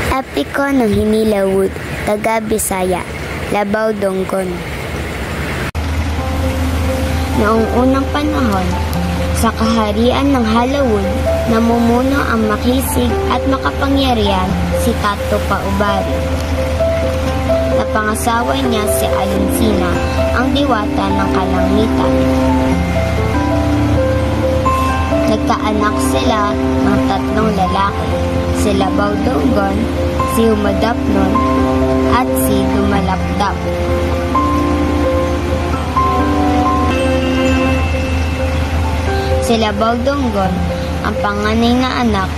Epiko ng Hinilawud, taga Bisaya, Labaw Donggon. Noong unang panahon, sa kaharian ng Halawud, namumuno ang makisig at makapangyarihan si Tato Paubari. Napangasawa niya si Alinsina, ang diwata ng kalangitan. Nagkaanak sila ng 3 lalaki, si Labaw Donggon, si Humadapnon, at si Dumalapdap. Si Labaw Donggon, ang panganay na anak,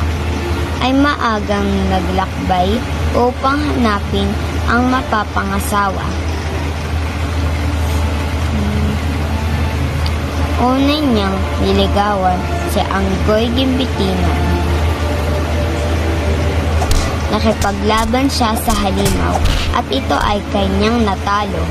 ay maagang naglakbay upang hanapin ang mapapangasawa. Una niyang niligawan si Anggoy Ginbitina. Nakipaglaban siya sa halimaw at ito ay kanyang natalo.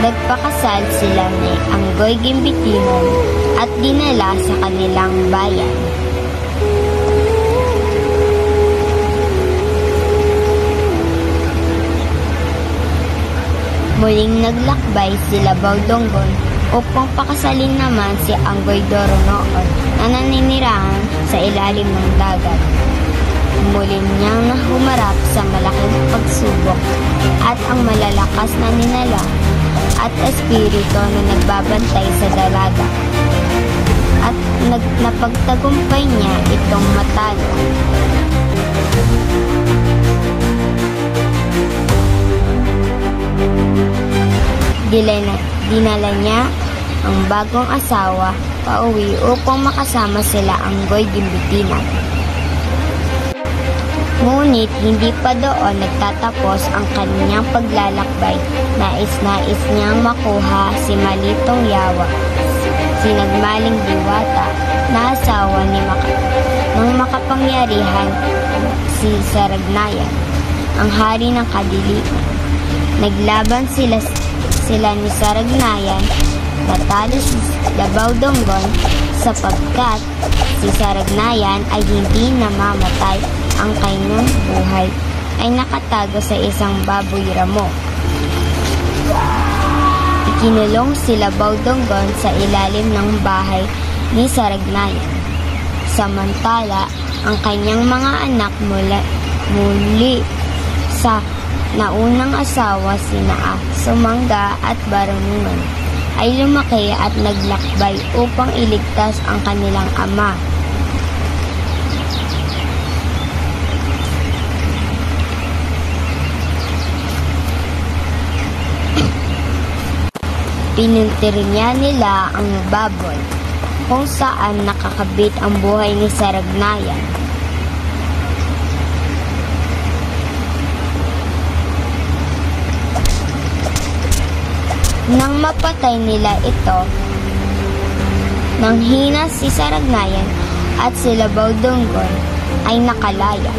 Nagpakasal sila ni Anggoy Ginbitinon at dinala sa kanilang bayan. Muling naglakbay si Labaw Donggon upang pakasalin naman si Anggoy Doronoon na naninirahan sa ilalim ng dagat. Muling niyang nahumarap sa malaking pagsubok at ang malalakas na ninala at espiritu na nagbabantay sa dalaga. At napagtagumpay niya itong matalo. Dinala niya ang bagong asawa pauwi upang makasama sila Anggoy Ginbitinan. Ngunit hindi pa doon nagtatapos ang kanyang paglalakbay. Nais-nais niyang makuha si Malitong Yawa, si nagmaling diwata na asawa ng makapangyarihan si Saragnayan, ang hari ng kadiliman. Naglaban sila ni Saragnayan, natalo si Labaw Donggon sapagkat si Saragnayan ay hindi namamatay. Ang kanyang buhay ay nakatago sa isang baboy ramo. Ikinulong si Labaw Donggon sa ilalim ng bahay ni Saragnayan. Samantala, ang kanyang mga anak muli sa naunang asawa sina Sumangga at Barunungan ay lumaki at naglakbay upang iligtas ang kanilang ama. Pinintirnya nila ang baboy kung saan nakakabit ang buhay ni Saragnayan. Nang mapatay nila ito, nang hina si Saragnayan at si Labaw Donggon ay nakalaya.